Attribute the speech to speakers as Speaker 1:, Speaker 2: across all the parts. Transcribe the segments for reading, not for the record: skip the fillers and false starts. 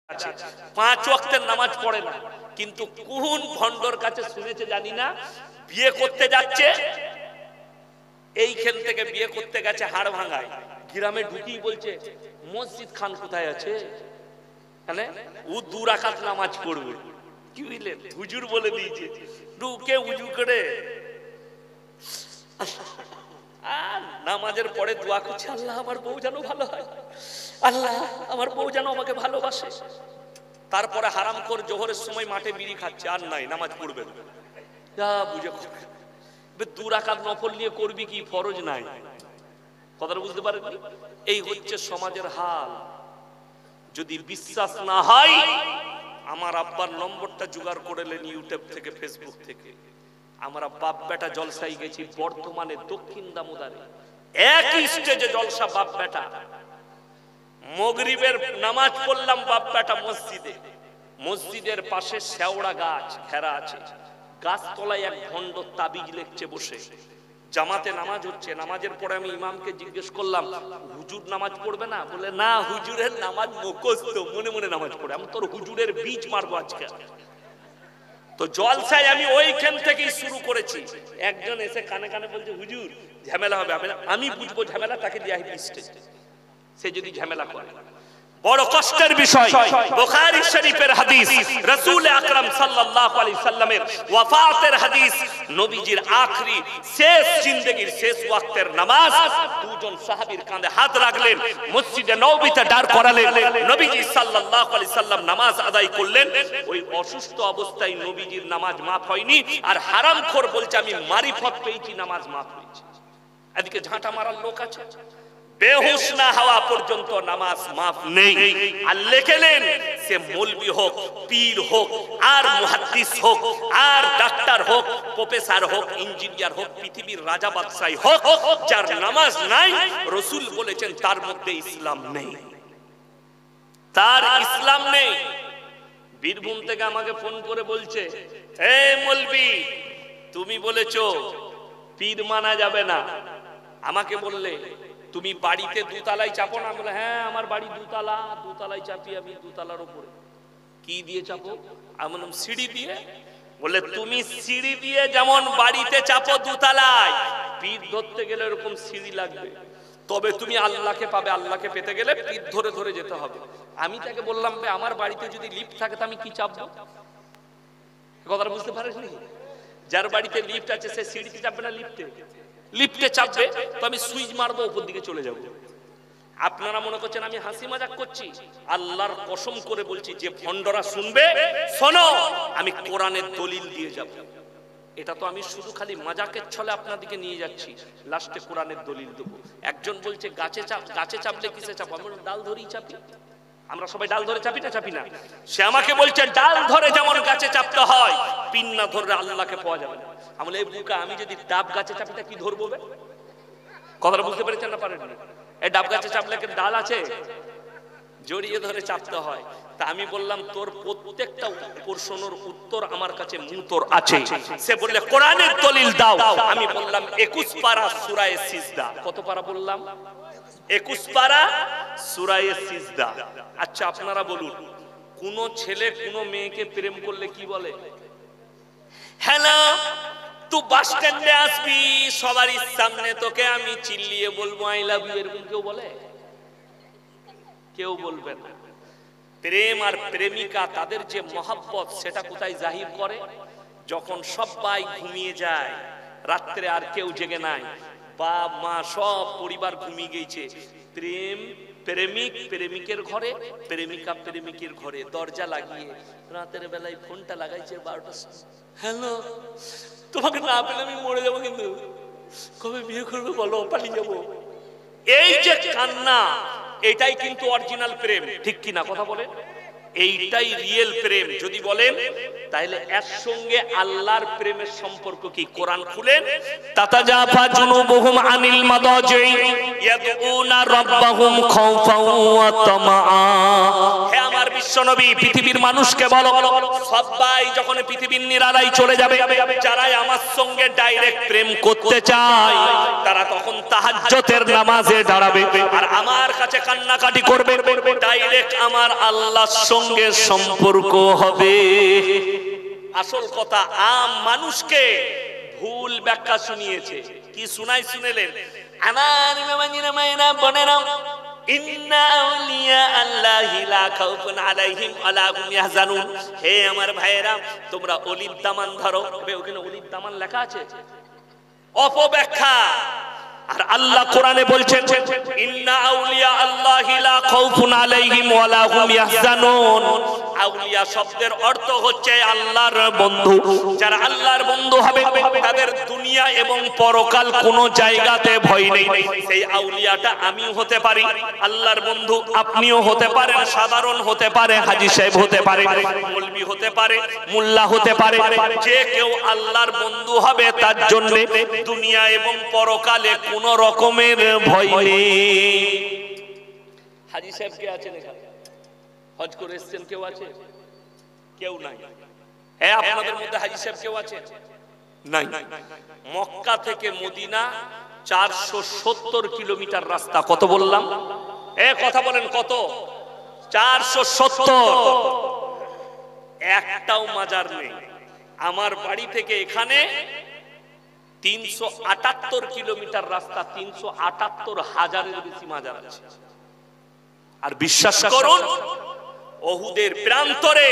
Speaker 1: আছে, 5 ওয়াক্তের নামাজ পড়ে না, কিন্তু কোন ভন্ডর কাছে শুনেছে জানি না, বিয়ে করতে যাচ্ছে, এইখান থেকে বিয়ে করতে গেছে হাড় ভাঙায়, গ্রামে ঢুকিয়ে বলছে মসজিদ খান কোথায় আছে, মানে ও 2 রাকাত নামাজ পড়বে। কি বুঝলেন, হুজুর বলে দিয়েছে, ঢুকে উজু করে আর নামাজের পরে দোয়া করছে, আল্লাহ আমার বউ যেন ভালো হয়, আল্লাহ আমার বউ যেন আমাকে ভালোবাসে। তারপরে হারামখোর জোহরের সময় মাঠে বিড়ি খাচ্ছে, আর নাই নামাজ পড়বে না, যা বুঝে 2 রাকাত নফল নিয়ে করবি কি, ফরজ নাই। কথাটা বুঝতে পারেননি? এই হচ্ছে সমাজের হাল। যদি বিশ্বাস না হয়, আমার আব্বার নম্বরটা জোগাড় করে নেন ইউটিউব থেকে, ফেসবুক থেকে। আমরা বাপ বেটা জলসাই গেছি বর্তমানে দক্ষিণ দামোদরে, একই স্টেজে জলসা বাপ বেটা। মাগরিবের নামাজ পড়লাম বাপ বেটা মসজিদে, মসজিদের পাশে শেওড়া গাছ ঘেরা আছে, গাছতলায় এক ভণ্ড তাবিজ লিখছে বসে। জামাতে নামাজ হচ্ছে, নামাজের পরে আমি ইমামকে জিজ্ঞেস করলাম, হুজুর নামাজ পড়বে না? বলে না, হুজুরের নামাজ মুখস্থ, মনে মনে নামাজ পড়ে। আমি তোর হুজুরের বীজ মারবো আজকে। তো জলসায় আমি ওইখান থেকেই শুরু করেছি। একজন এসে কানে কানে বলছে, হুজুর ঝামেলা হবে। আমি বুঝবো ঝামেলা, তাকে দিয়ে স্টেজ, সে যদি ঝামেলা করে। বড় কষ্টের বিষয়, বুখারী শরীফের হাদিস, রাসূল আকরাম সাল্লাল্লাহু আলাইহি সাল্লামের ওয়াফাতের হাদিস, নবীজির আখরি শেষ জিন্দেগীর শেষ ওয়াক্তের নামাজ। 2 জন সাহাবীর কাঁধে হাত রাখলেন, মসজিদে নববীতে দাঁড় করালেন, নবীজি সাল্লাল্লাহু আলাইহি সাল্লাম নামাজ আদায় করলেন। ওই অসুস্থ অবস্থায় নবীজির নামাজ মাফ হয়নি, আর হারামখোর বলছে আমি মারিফত পেয়েছি, নামাজ মাফ হয়েছে। এদিকে ঝাঁটা মারার লোক আছে, বেহুশ না হওয়া পর্যন্ত নামাজ মাফ নেই। আর লেখেলেন, সে মৌলবি হোক, পীর হোক, আর মুহাদ্দিস হোক, আর ডাক্তার হোক, প্রফেসর হোক, ইঞ্জিনিয়ার হোক, পৃথিবীর রাজা বাদশাহ হোক, যার নামাজ নাই, রাসূল বলেছেন তার মধ্যে ইসলাম নেই, তার ইসলাম নেই। বীরভূম থেকে আমাকে ফোন করে বলছে, হে মৌলবি, তুমি বলেছো পীর মানা যাবে না। আমাকে বললে তুমি বাড়িতে 2 তলায় চাপো না? বলে হ্যাঁ, আমার বাড়ি 2 তলা, 2 তলায় চাপি আমি, 2 তলার উপরে। কি দিয়ে চাপো? আমি বললাম সিঁড়ি দিয়ে। বলে তুমি সিঁড়ি দিয়ে যেমন বাড়িতে চাপো 2 তলায়, পীর ধরতে গেলে এরকম সিঁড়ি লাগবে, তবে তুমি আল্লাহকে পাবে। আল্লাহকে পেতে গেলে পীর ধরে ধরে যেতে হবে। আমি তাকে বললাম, আমার বাড়িতে যদি লিফট থাকে তো আমি কি চাপবো? কথাটা বুঝতে পারেননি? যার বাড়িতে লিফট আছে সে সিঁড়িতে চাপবে না লিফটে? লিফটে চাপবে, তো আমি সুইচ মারবো, উপর দিকে চলে যাব। আপনারা মনে করছেন আমি হাসি মজাক করছি? আল্লাহর কসম করে বলছি, যে ভণ্ডরা শুনবে, শোনো, আমি কোরআনের দলিল দিয়ে যাব। এটা তো আমি শুধু খালি মজাকের ছলে আপনাদেরকে নিয়ে যাচ্ছি, লাস্টে কোরআনের দলিল দেবো। একজন বলছে গাছে চাপলে কিসে চাপো? আমি ডাল ধরেই চাপি। আমরা সবাই ডাল ধরে চাপি না? চাপি না। সে আমাকে বলছে ডাল ধরে যেমন গাছে চাপতে হয়, পিন না ধরলে আল্লাহকে পাওয়া যাবে না। আমি বলি, এই বুকা, আমি যদি ডাব গাছে চাপি তা কি ধরবো? কথাটা বুঝতে পেরেছেন না পারেন? এই ডাব গাছে চাপলে কি ডাল আছে? জড়িয়ে ধরে চাপতে হয়। তা আমি বললাম, তোর প্রত্যেকটা প্রশ্নের উত্তর আমার কাছে মুতর আছে। সে বললে কোরআনের দলিল দাও। আমি বললাম 21 পারা সূরা সিজদা। কত পারা বললাম? 21 পারা সূরা সিজদা। আচ্ছা আপনারা বলুন, কোন ছেলে কোন মেয়েকে প্রেম করলে কি বলে? হ্যালো, তুই বাস স্ট্যান্ডে আসবি, সবার সামনে তোকে আমি চিল্লিয়ে বলবো আই লাভ ইউ, এরকম কেউ বলে? কেউ বলবে না। প্রেম আর প্রেমিকা, তাদের যে মহব্বত, সেটা কোথায় জাহির করে? যখন সবাই ঘুমিয়ে যায়, রাত্রে আর কেউ জেগে নাই, বাপ মা সব পরিবার ঘুমিয়ে গেছে, প্রেমিক প্রেমিকের ঘরে, প্রেমিকা প্রেমিকের ঘরে দরজা লাগিয়ে রাতের বেলায় ফোনটা লাগাইছে 12টার সময়। হ্যালো, তোমাকে না পেলে আমি মরে যাবো, কিন্তু কবে বিয়ে করবে বলো, পালিয়ে যাবো। এই যে কান্না, এটাই কিন্তু অরিজিনাল প্রেম, ঠিক কি না? কথা বলেন, এইটাই রিয়েল প্রেম। যদি বলেন তাহলে এর সঙ্গে আল্লাহর প্রেমের সম্পর্ক কি? কোরআন খুলেন, তাতাজাফা জুনুবুহুম আনিল মাদাজি ইয়াদউনা রাব্বাহুম খাওফান ওয়া তামআ। হে আমার বিশ্বনবী, পৃথিবীর মানুষকে বলো, সবাই যখন পৃথিবীর নিরালায় চলে যাবে, যারা আমার সঙ্গে ডাইরেক্ট প্রেম করতে চায়, তারা তখন তাহাজ্জুদের নামাজে দাঁড়াবে আর আমার কাছে কান্নাকাটি করবে, ডাইরেক্ট আমার আল্লাহর সঙ্গে সঙ্গে সম্পর্ক হবে। আসল কথা আম মানুষকে ভুল ব্যাখ্যা শুনিয়েছে। কি শুনেলেন? আমার মামাজিরা মায়েরা বোনেরা, ইন্না আউলিয়া আল্লাহি লা খাউফুন আলাইহিম ওয়ালা হুম ইয়াহজানুন। হে আমার ভাইয়েরা, তোমরা অলির দামান ধরো। ওখানে অলির দামান লেখা আছে, অপব্যাখ্যা। আর আল্লাহ কোরআনে বলছেন ইন্না আউলিয়া আল্লাহি লা খাউফুন আলাইহিম ওয়ালা হুম ইয়াহজানুন। আউলিয়া শব্দের অর্থ হচ্ছে আল্লাহর বন্ধু। যারা আল্লাহর বন্ধু হবে তাদের দুনিয়া এবং পরকাল কোনো জায়গাতে ভয় নেই। সেই আউলিয়াটা আমিও হতে পারি, আল্লাহর বন্ধু আপনিও হতে পারেন, সাধারণ হতে পারে, হাজী সাহেব হতে পারে, মৌলভী হতে পারে, মোল্লা হতে পারে। যে কেউ আল্লাহর বন্ধু হবে তার জন্য দুনিয়া এবং পরকালে কোনো রকমের ভয় নেই। হাজী সাহেব কে আছেন এখানে? হজ করে এসেছেন কেউ আছে? কেউ নাই। হ্যাঁ, আপনাদের মধ্যে হাজী সাহেব কেউ আছে? নাই। মক্কা থেকে মদিনা 470 কিলোমিটার রাস্তা। কত বললাম? কথা বলেন কত? 470। একটাও মাজার নেই। আমার বাড়ি থেকে এখানে 378 কিলোমিটার রাস্তা, 378,000-এর বেশি মাজার আছে। আর বিশ্বাস করুন, ওহুদের প্রান্তরে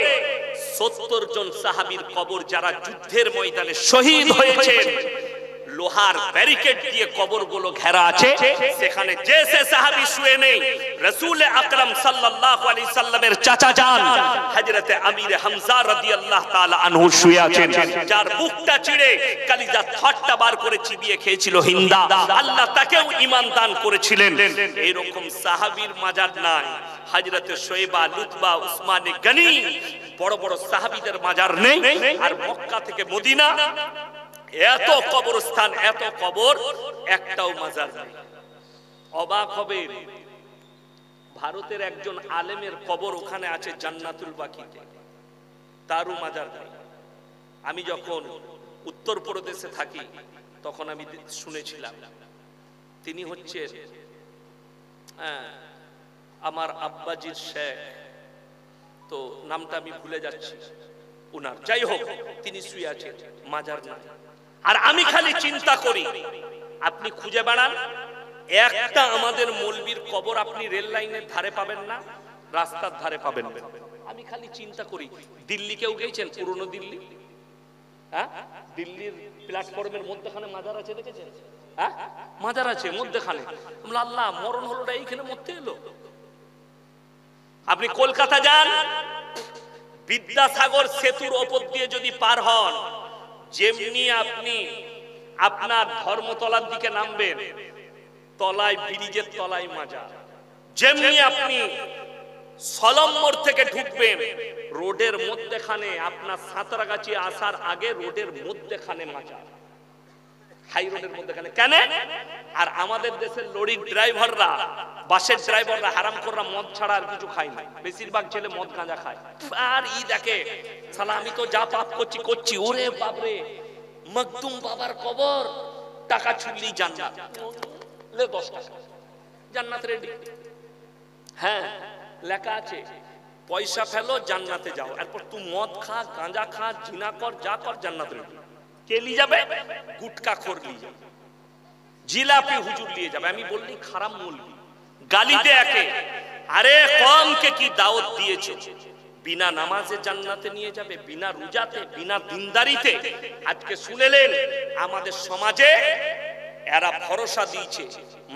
Speaker 1: 70 জন সাহাবীর কবর, যারা যুদ্ধের ময়দানে শহীদ হয়েছেন, লোহার ব্যারিকেড দিয়ে কবরগুলো ঘেরা আছে। সেখানে যে সে সাহাবী শুয়ে নেই, রাসূল আকরাম সাল্লাল্লাহু আলাইহি সাল্লামের চাচা জান হযরতে আমির হামজা রাদিয়াল্লাহু তাআলা আনহু শুয়ে আছেন, যার বুকটা চিড়ে কলিজা ঠাট্টা বার করে চিবিয়ে খেয়েছিল হিন্দা। আল্লাহ তাকেও ঈমান দান করেছিলেন। এরকম সাহাবীর মাজার নাই। হযরতে শোয়েবা, লুতবা, উসমানে গনি, বড় বড় সাহাবীদের মাজার নেই। আর মক্কা থেকে মদিনা এত কবরস্থান, এত কবর, একটাও মাজার নেই। অবাক হবে, ভারতের একজন আলেমের কবর ওখানে আছে জান্নাতুল বাকিতে, তারও মাজার নেই। আমি যখন উত্তরপ্রদেশে থাকি তখন আমি শুনেছিলাম, তিনি হচ্ছে আমার আব্বাজির শেখ, তো নামটা আমি ভুলে যাচ্ছি উনার, যাই হোক, তিনি শুয়ে আছেন, মাজার নাই। আর আমি খালি চিন্তা করি, আপনি খুঁজে বেড়ান, একটা আমাদের মৌলবীর কবর আপনি রেল লাইনের ধারে পাবেন না, রাস্তার ধারে পাবেন। আমি খালি চিন্তা করি, দিল্লি কেউ গেছেন? পুরনো দিল্লি, হ্যাঁ, দিল্লির প্ল্যাটফর্মের মধ্যখানে মাজার আছে, দেখেছেন? হ্যাঁ, মাজার আছে মধ্যখানে। আল্লাহ, মরণ হলোটা এইখানে মরতে এলো। আপনি কলকাতা যান, বিদ্যাসাগর সেতুর ওপর দিয়ে যদি পার হন, যেমনি আপনি আপনার ধর্মতলার দিকে নামবেন, তলায় ব্রিজের তলায় মাজার। যেমনি আপনি সলম্বর থেকে ঢুকবেন, রোডের মধ্যখানে, আপনার সাঁতরাগাছি আসার আগে রোডের মধ্যখানে মাজার, হাই রোডের মধ্যখানে। কেন? আর আমাদের দেশের লরির ড্রাইভাররা, বাসের ড্রাইভাররা, হারামখোররা মদ ছাড়া আর কিছু খায় না। বেশিরভাগ ছেলে মদ গাঁজা খায়। আর দেখে, শালা আমি তো যা পাপ করছি করছি, ওরে বাপরে, মখদুম বাবার কবর, টাকা ছুড়লি জান্নাত, 10 টাকা জান্নাত রেডি। হ্যাঁ, লেখা আছে, পয়সা ফেলো জান্নাতে যাও। এরপর তুই মদ খা, গাঁজা খা, জিনা কর, যা কর, জান্নাত রেডি। কে নিয়ে যাবে? গুটকা খোর নিয়ে যাবে, জিলাপি হুজুর নিয়ে যাবে। আমি বললি খারাপ মৌলবি, গালি দে একে। আরে কমকে কি দাওয়াত দিয়েছে? বিনা নামাজে জান্নাতে নিয়ে যাবে, বিনা রোজাতে, বিনা দিনদারিতে। আজকে শুনেলেন আমাদের সমাজে এরা ভরসা দিয়েছে,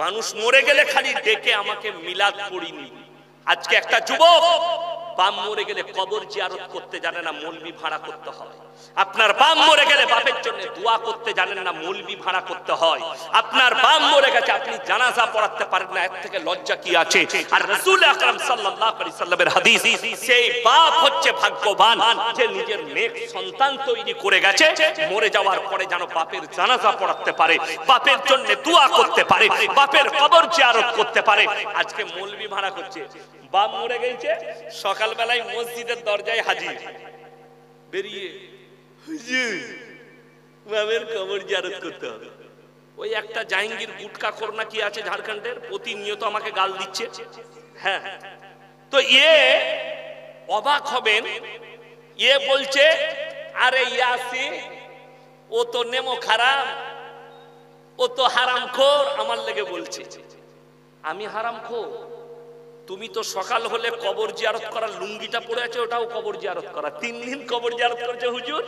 Speaker 1: মানুষ মরে গেলে খালি ডেকে আমাকে মিলাদ পড়িনি। আজকে একটা যুবক বাপ মরে গেলে কবর জিয়ারত করতে জানে না, মৌলবি ভাড়া করতে হয়। আপনার বাপ মরে গেলে বাপের জন্য দোয়া করতে জানেন না, মৌলবি ভাড়া করতে হয়। আপনার বাপ মরে গেছে, আপনি জানাজা পড়াতে পারেন না, এর থেকে লজ্জা কি আছে? আর রাসূল আকরাম সাল্লাল্লাহু আলাইহি সাল্লামের হাদিস, সেই বাপ হচ্ছে ভাগ্যবান যে নিজের নেক সন্তান তৈরি করে গেছে, মরে যাওয়ার পরে যেন বাপের জানাজা পড়াতে পারে, বাপের জন্য দোয়া করতে পারে, বাপের কবর জিয়ারত করতে পারে। আজকে মৌলবি ভাড়া করছে, বাপ মরে গেছে, সকালবেলায় মসজিদের দরজায় হাজির, বেরিয়ে বাপের কবর জিয়ারত করতে হবে। ওই একটা জাহাঙ্গীর গুটকা খোর না কি আছে ঝাড়খণ্ডের, প্রতিনিয়ত আমাকে গাল দিচ্ছে। হ্যাঁ, তো অবাক হবেন, এ বলছে আরে ইয়াসিন ও তো নেমো খারাপ, ও তো হারামখোর, আমার লেগে বলছে। আমি হারামখোর? তুমি তো সকাল হলে কবর জিয়ারত করার লুঙ্গিটা পরে আছে, ওটাও কবর জিয়ারত করা, 3 দিন কবর জিয়ারত করেছে হুজুর।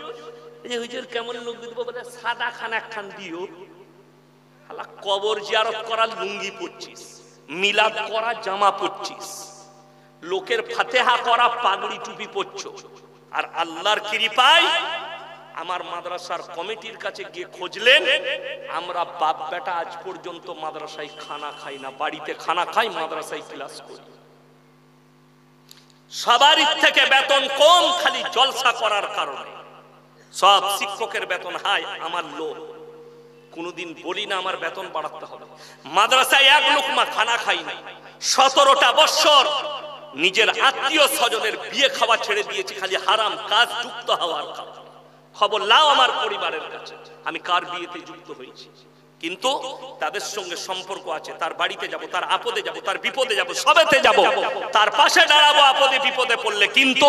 Speaker 1: এই হুজুর কেমন লুঙ্গি দেবো বলে, সাদা খান একখান দিও। শালা কবর জিয়ারত করার লুঙ্গি পরছিস, মিলাদ করা জামা পরছিস, লোকের ফাতেহা করা পাগড়ি টুপি পরছো, আর আল্লাহর কৃপায় আমার মাদ্রাসার কমিটির কাছে গিয়ে খুঁজলেন, আমরা বাপ বেটা আজ পর্যন্ত মাদ্রাসায় খানা খাই না, বাড়িতে খানা খাই, মাদ্রাসায় ক্লাস করি। সবারই থেকে বেতন কম, খালি জলসা করার কারণে। সব শিক্ষকের বেতন হাই, আমার লো। কোনদিন বলি না আমার বেতন বাড়াতে হবে। মাদ্রাসায় এক লোকমা খানা খাই না, 17টা বছর নিজের আত্মীয় স্বজনের বিয়ে খাওয়া ছেড়ে দিয়েছি, খালি হারাম কাজ যুক্ত হওয়ার কারণে। খবর লাও আমার পরিবারের কাছে আমি কার বিয়েতে যুক্ত হয়েছি, কিন্তু তাদের সঙ্গে সম্পর্ক আছে। তার বাড়িতে যাব, তার আপদে যাব, তার বিপদে যাব, সবেতে যাব, তার পাশে দাঁড়াবো আপদে বিপদে পড়লে। কিন্তু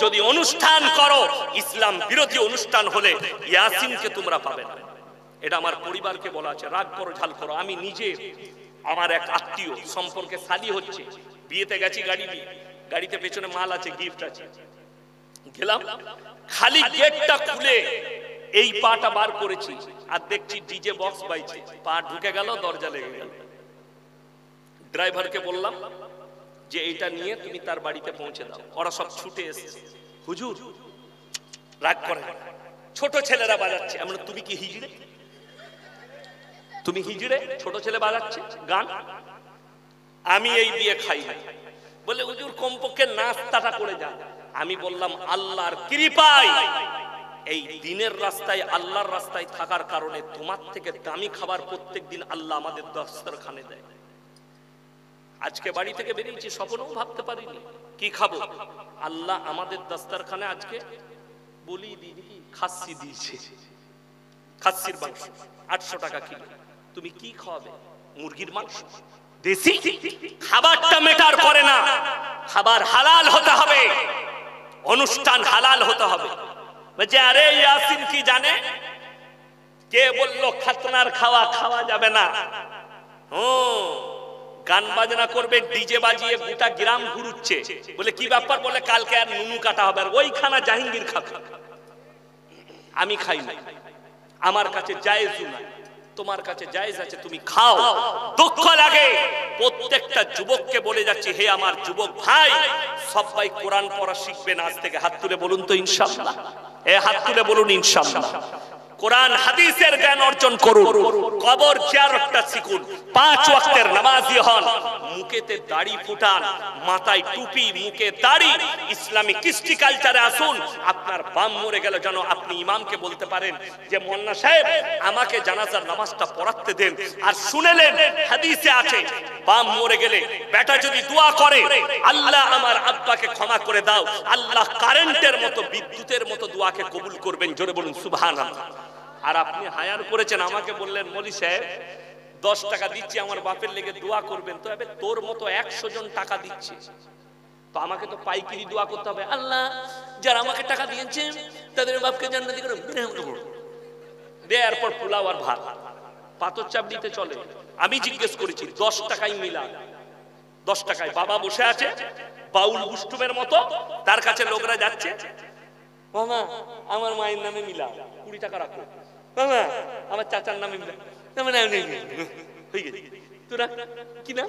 Speaker 1: যদি অনুষ্ঠান করো, ইসলাম বিরোধী অনুষ্ঠান হলে ইয়াসিনকে তোমরা পাবে না। এটা আমার পরিবারকে বলা আছে। রাগ করো ঝাল করো, আমি নিজে আমার এক আত্মীয় সম্পর্কে শাদী হচ্ছে, বিয়েতে গেছি গাড়ি নিয়ে, গাড়িতে পেছনে মাল আছে, গিফট আছে, গেলাম, খালি গেটটা খুলে এই পাটা বার করেছি আর দেখছি ডিজে বক্স বাইছে, পা ঢুকে গেল, দরজা লেগে গেল। ড্রাইভারকে বললাম যে এটা নিয়ে তুমি তার বাড়িতে পৌঁছে দাও। ওরা সব ছুটে এসেছে। হুজুর রাগ করে, ছোট ছেলেরা বাজাচ্ছে। আমরা তুমি কি হিজড়ে? তুমি হিজড়ে? ছোট ছেলে বাজাচ্ছে গান, আমি এই দিয়ে খাই না। বলে হুজুর কমপক্ষে নাস্তাটা করে যান। আমি বললাম আল্লাহর কৃপায় এই দিনের রাস্তায়, আল্লাহর রাস্তায় থাকার কারণে তোমার থেকে দামি খাবার প্রত্যেকদিন আল্লাহ আমাদের দস্তরখানে দেয়। আজকে বাড়ি থেকে বেরিয়েছি, স্বপ্নেও ভাবতে পারিনি কি খাবো। আল্লাহ আমাদের দস্তরখানে আজকে বলি দিদি খাসি দিয়েছে, খাসির মাংস 800 টাকা কিলো। তুমি কি খাওয়াবে? মুরগির মাংস, দেশি। খাবারটা মেটার করে না, খাবার হালাল হতে হবে, অনুষ্ঠান হালাল হতে হবে। বলছে আরে ইয়াসিন কি জানে, কে বললো খাতনার খাওয়া খাওয়া যাবে না? গান বাজনা করবে, ডিজে বাজিয়ে গোটা গ্রাম ঘুরুচ্ছে। বলে কি ব্যাপার? বলে কালকে আর নুনু কাটা হবে, আর ওই খানা জাহাঙ্গীর খাবে। আমি খাই না, আমার কাছে জায়েজ না, তোমার কাছে জায়েজ আছে, তুমি খাও। দুঃখ লাগে। প্রত্যেকটা যুবককে বলে যাচ্ছি, হে আমার যুবক ভাই, সবাই কোরআন পড়া শিখবেন আজ থেকে। হাত তুলে বলুন তো ইনশাআল্লাহ। হাত তুলে বলুন ইনশাআল্লাহ। কোরআন হাদিসের জ্ঞান অর্জন করুন, কবর জিয়ারতটা শিখুন, 5 ওয়াক্তের নামাজি হন, মুখেতে দাড়ি ফুটান, মাথায় টুপি, মুখে দাড়ি, ইসলামিক কৃষ্টি কালচারে আসুন। আপনার বাম মরে গেল যেন আপনি ইমামকে বলতে পারেন যে মোল্লা সাহেব আমাকে জানাজার নামাজটা পড়াতে দেন। আর শুনেলেন হাদিসে আছে, বাম মরে গেলে বেটা যদি দোয়া করে, আল্লাহ আমার আব্বাকে ক্ষমা করে দাও, আল্লাহ কারেন্টের মতো, বিদ্যুতের মতো দোয়াকে কবুল করবেন। জোরে বলুন সুবহানাল্লাহ। আর আপনি হায়ার করেছেন, আমাকে বললেন মৌলী সাহেব 10 টাকা দিচ্ছি আমার বাপের লেগে দোয়া করবেন। তো এবার তোর মতো 100 জন টাকা দিচ্ছে, তো আমাকে তো পাইকারি দোয়া করতে হবে। আল্লাহ যারা আমাকে টাকা দিয়েছেন তাদের বাপকে জান্নাতি করো, দেয়ার পর পোলাও আর ভাত, পাথর চাপ দিতে চলে। আমি জিজ্ঞেস করেছি 10 টাকায় মিলা, 10 টাকায় বাবা বসে আছে বাউল গুষ্টুমের মতো, তার কাছে লোকরা যাচ্ছে, মামা আমার মায়ের নামে মিলা 20 টাকা রাখো, মামা আমার চাচার নামে মিলা, হয়ে গেছে তোরা কি না।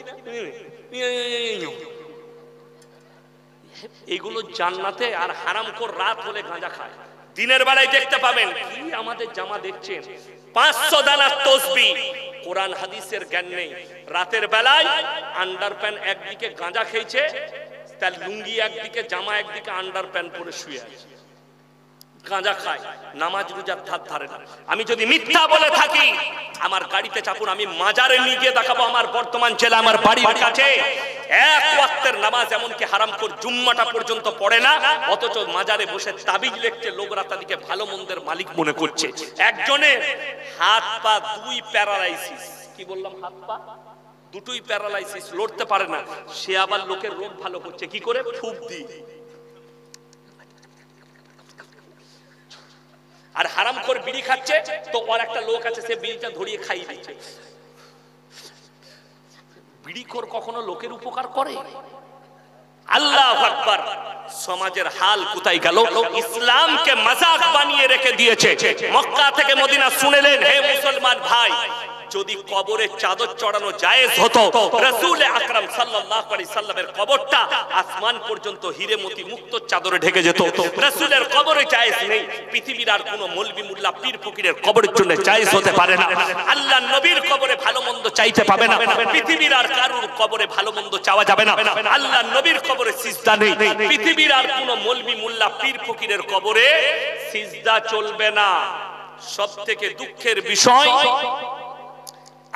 Speaker 1: এগুলো জান্নাতে। আর হারামখোর রাত হলে গাঁজা খায়, দিনের বেলায় দেখতে পাবেন। কি আমাদের জামা দেখছেন, 500 দানার তসবিহ, কোরআন হাদিসের জ্ঞান নেই। রাতের বেলায় আন্ডারপ্যান্ট একদিকে গাঁজা খেয়েছে, তার লুঙ্গি একদিকে, জামা একদিকে, আন্ডারপ্যান্ট পরে শুয়ে আছে, গাঁজা খায়, নামাজ রোজার ধার ধারে না। আমি যদি মিথ্যা বলে থাকি আমার গাড়িতে চাপুন, আমি মাজারে নিয়ে গিয়ে দেখাবো আমার বর্তমান জেলা আমার বাড়ির কাছে 1 ওয়াক্তের নামাজ এমনকি হারামখোর জুম্মাটা পর্যন্ত পড়ে না, অথচ মাজারে বসে তাবিজ লিখছে, লোকরা তাদেরকে ভালো মন্দের মালিক মনে করছে। একজনের হাত পা 2 প্যারালাইসিস, কি বললাম, হাত পা 2টোই প্যারালাইসিস, লড়তে পারে না। সে আবার লোকের রোগ ভালো করছে কি করে? ফুক দিয়ে। হারামখোর বিড়ি খাচ্ছে, তো ওর একটা লোক আছে সে বিড়িটা ধরিয়ে খাইয়ে দিচ্ছে। বিড়িখোর কখনো লোকের উপকার করে? আল্লাহু আকবার। সমাজের হাল কোথায় গেল? ইসলামকে মাজাক বানিয়ে রেখে দিয়েছে। মক্কা থেকে মদিনা শুনেলেন, হে মুসলমান ভাই, যদি কবরে চাদর চড়ানো জায়েজ হতো, রাসূল আকরাম সাল্লাল্লাহু আলাইহি সাল্লামের কবরটা আসমান পর্যন্ত হীরে মতি মুক্ত চাদরে ঢেকে যেত। রাসূলের কবরে জায়েজ নেই, পৃথিবীর আর কোনো মৌলভী মোল্লা পীর ফকিরের কবরের জন্য জায়েজ হতে পারে না। আল্লাহর নবীর কবরে ভালো মন্দ চাইতে পাবে না, পৃথিবীর আর কারোর কবরে ভালো মন্দ চাওয়া যাবে না। আল্লাহর নবীর কবরে সিজদা নেই, পৃথিবীর আর কোনো মৌলভী মোল্লা পীর ফকিরের কবরে সিজদা চলবে না। সবথেকে দুঃখের বিষয়,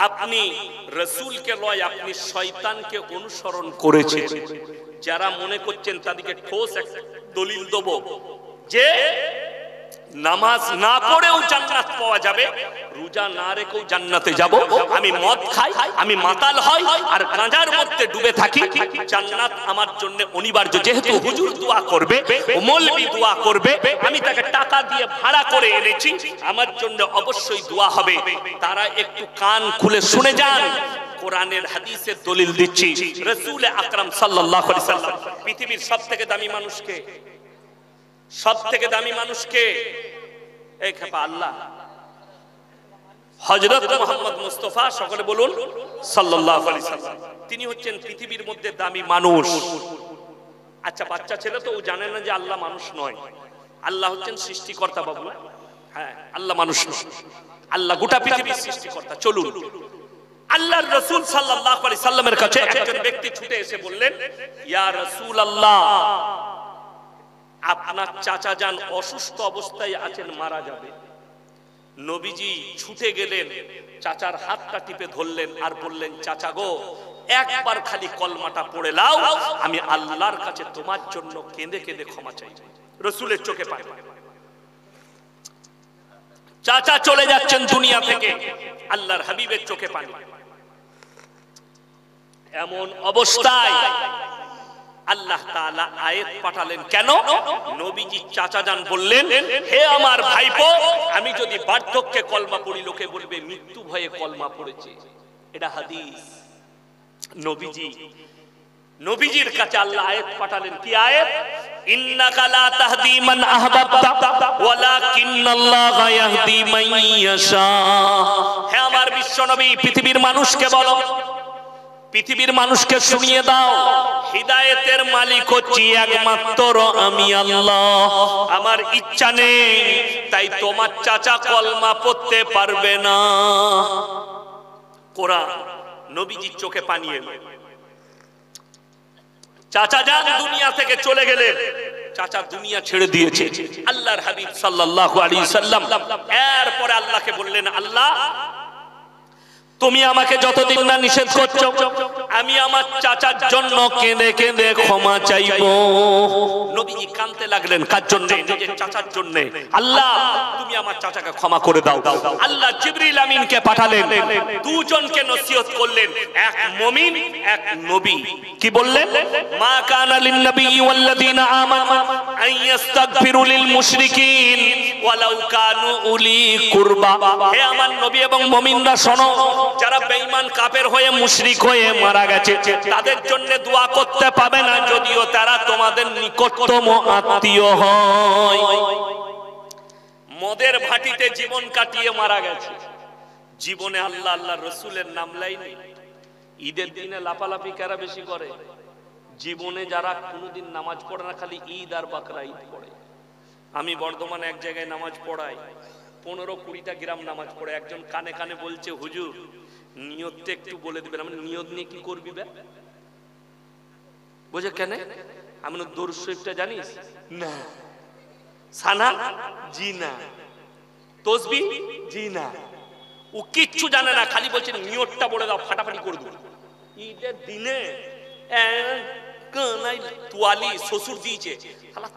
Speaker 1: আপনি রাসূলকে নয়, আপনি শয়তানকে অনুসরণ করেছেন। যারা মনে করছেন তাদেরকে ঠোস একটা দলিল দেব যে নামাজ না পড়েও জান্নাত পাওয়া যাবে, রোজা না রেখেও জান্নাতে যাব, আমি মদ খাই, আমি মাতাল হই আর গাঁজার মধ্যে ডুবে থাকি, জান্নাত আমার জন্য অনিবার্য। যেহেতু হুজুর দোয়া করবে, মৌলবি দোয়া করবে, আমি তাকে টাকা দিয়ে ভাড়া করে এনেছি, আমার জন্য অবশ্যই দোয়া হবে। তারা একটু কান খুলে শুনে যান, কোরআনের হাদিসের দলিল দিচ্ছি। রাসূল আকরাম সাল্লাল্লাহু আলাইহি সাল্লাম পৃথিবীর সবথেকে দামি মানুষকে, সবথেকে দামি মানুষকে, এই খেপা আল্লাহ, হযরত মুহাম্মদ মুস্তাফা, সকলে বলুন সাল্লাল্লাহু আলাইহি সাল্লাম। তিনি হচ্ছেন পৃথিবীর মধ্যে দামি মানুষ। আচ্ছা, বাচ্চা ছেলে তো ও জানে না যে আল্লাহ মানুষ নয়, আল্লাহ হচ্ছেন সৃষ্টিকর্তা। বাবু, হ্যাঁ, আল্লাহ মানুষ নয়, আল্লাহ গোটা পৃথিবীর সৃষ্টিকর্তা। চলুন, আল্লাহর রাসূল সাল্লাল্লাহু আলাইহি সাল্লামের কাছে একজন ব্যক্তি ছুটে এসে বললেন, ইয়া রাসূলুল্লাহ, আপনার চাচা যান অসুস্থ অবস্থায় আছেন, মারা যাবে। নবীজি ছুটে গেলেন, চাচার হাতটা টিপে ধরলেন আর বললেন, চাচা গো, একবার খালি কলমাটা পড়ে লাও, আমি আল্লাহর কাছে তোমার জন্য কেঁদে কেঁদে ক্ষমা চাই। রাসূলের চোখে পানি, চাচা চলে যাচ্ছেন দুনিয়া থেকে, আল্লাহর হাবিবের চোখে পানি। এমন অবস্থায় আল্লাহ তাআলা আয়াত পাঠালেন। কেন? নবীজি চাচা যান বললেন, হে আমার ভাইপো, আমি যদি বার্ধক্যে কলমা পড়ি, লোকে বলবে মৃত্যু ভয়ে কলমা পড়েছে। এটা হাদিস। নবীজির কাছে আল্লাহ আয়াত পাঠালেন। কি আয়াত? ইন্নাকা লা তাহদি মান আহবাবতা ওয়ালাকিন্নাল্লাহা ইয়াহদি মান ইয়াশা। হে আমার বিশ্ব নবী, পৃথিবীর মানুষকে বলো, পৃথিবীর মানুষকে শুনিয়ে দাও, হিদায়াতের মালিক হচ্ছি একমাত্র আমি আল্লাহ। আমার ইচ্ছা নেই, তাই তোমার চাচা কলমা পড়তে পারবে না। কোরআন। নবীজির চোখে পানি এলো। চাচা যান দুনিয়া থেকে চলে গেলেন, চাচা দুনিয়া ছেড়ে দিয়েছে। আল্লাহর হাবিব সাল্লাল্লাহু আলাইহি সাল্লাম এরপরে আল্লাহকে বললেন, আল্লাহ, তুমি আমাকে যতদিন না নিষেধ করছো, আমি আমার চাচার জন্য কেঁদে কেঁদে ক্ষমা চাইবো। নবীজি কাঁদতে লাগলেন। কার জন্য? নিজের চাচার জন্য। আল্লাহ, তুমি আমার চাচাকে ক্ষমা করে দাও। আল্লাহ জিবরিল আমিনকে পাঠালেন, দুজনকে নসিহত করলেন, এক মুমিন, এক নবী। কি বললেন? মা কানা লিন নবী ওয়াল্লাযিনা আমানু আন ইস্তাগফিরু লিল মুশরিকিন ওয়ালাউ কানু উলি কুরবা। হে আমার নবী এবং মুমিনরা শোনো, যারা বেঈমান কাফের হয়ে মুশরিক হয়ে মারা গেছে, তাদের জন্য দোয়া করতে পাবে না, যদিও তারা তোমাদের নিকটতম আত্মীয় হয়। মদের ভাটিতে জীবন কাটিয়ে মারা গেছে, জীবনে আল্লাহ আল্লাহ রাসূলের নাম লাইনি। ঈদের দিনে লাফালাফি কারা বেশি করে? জীবনে যারা কোনোদিন নামাজ পড়ে না, খালি ঈদ আর বাকরা ঈদ পড়ে। আমি বর্ধমানে এক জায়গায় নামাজ পড়াই, 15-20টা গ্রাম নামাজ পড়ে। একজন কানে কানে বলছে, হুজুর নিয়তটা একটু বলে দিবেন। আমি নিয়ত নিয়ে কি করবি বে? বুঝে কেন? আমি দরুদ শরীফটা জানিস না? সানা জি না, তাসবিহ জি না, ও কিচ্ছু জানে না, খালি বলছে নিয়তটা বলে দাও, ফাটাফাটি করে দেব। ঈদের দিনে তোয়ালি শ্বশুর দিয়েছে,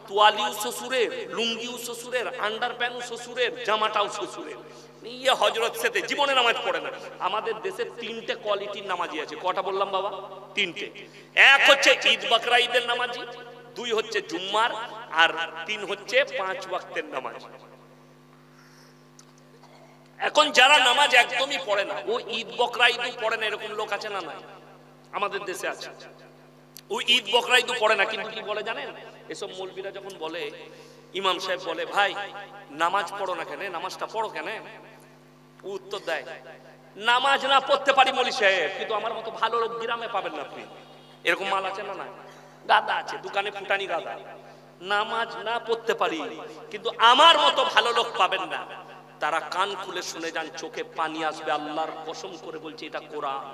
Speaker 1: তোয়ালিও শ্বশুরের, লুঙ্গিও শ্বশুরের, আন্ডার প্যান্টও শ্বশুরের, জামাটাও শ্বশুরের। ইয়ে হযরত সাথে জীবনে নামাজ পড়ে না। আমাদের দেশে 3টে কোয়ালিটির নামাজি আছে। কটা বললাম বাবা? 3টে। এক হচ্ছে ঈদ বাকরা ঈদের নামাজি, 2 হচ্ছে জুম্মার, আর 3 হচ্ছে 5 ওয়াক্তের নামাজ। এখন যারা নামাজ একদমই পড়ে না, ও ঈদ বকরা ঈদও পড়ে না, এরকম লোক আছে না নাই? আমাদের দেশে আছে। ও ঈদ বকরা ঈদও পড়ে না, কিন্তু কি বলে জানেন? এসব মৌলবীরা যখন বলে, ইমাম সাহেব বলে ভাই নামাজ পড়ো না কেন, নামাজটা পড়ো কেন, ও উত্তর দেয় নামাজ না পড়তে পারি মৌলী সাহেব, কিন্তু আমার মতো ভালো লোক গ্রামে পাবেন না আপনি। এরকম মাল আছে না নাই? গাদা আছে, দোকানে ফুটানি গাদা। নামাজ না পড়তে পারি, কিন্তু আমার মতো ভালো লোক পাবেন না। তারা কান খুলে শুনে যান, চোখে পানি আসবে, আল্লাহর কসম করে বলছে এটা কোরআন।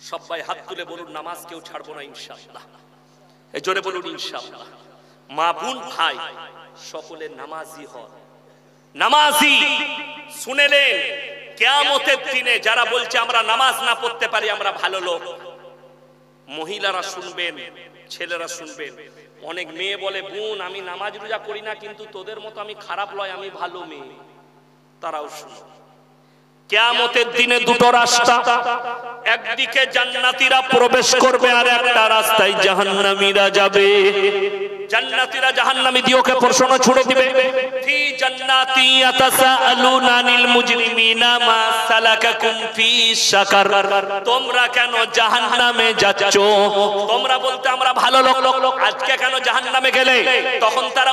Speaker 1: সবাই হাত তুলে বলুন নামাজ কেউ ছাড়বো না ইনশাআল্লাহ। এই জোরে বলুন ইনশাআল্লাহ। মা বোন ভাই সকলে নামাজি হন, নামাজি। শুনেলেন কিয়ামতের দিনে যারা বলছে আমরা নামাজ না পড়তে পারি আমরা ভালো লোক, মহিলারা শুনবেন, ছেলেরা শুনবেন। অনেক মেয়ে বলে বোন আমি নামাজ রোজা করি না, কিন্তু তোদের মতো আমি খারাপ নয়, আমি ভালো মেয়ে। তারাও শুনো, কিয়ামতের দিনে দুটো রাস্তা, একদিকে জান্নাতীরা প্রবেশ করবে আর একটা রাস্তায় জাহান্নামীরা যাবে। জান্নাতীরা জাহান্নামী দিওকে প্রশ্ন ছুড়ে দিবে, ফি জান্নাতি ইয়াতাসাআলুনা আনিল মুজরিমিনা মা সালাকাকুম ফি সাকার, তোমরা কেন জাহান্নামে যাচ্ছ? তোমরা বলতে আমরা ভালো লোক, আজকে কেন জাহান্নামে গেলে? তখন তারা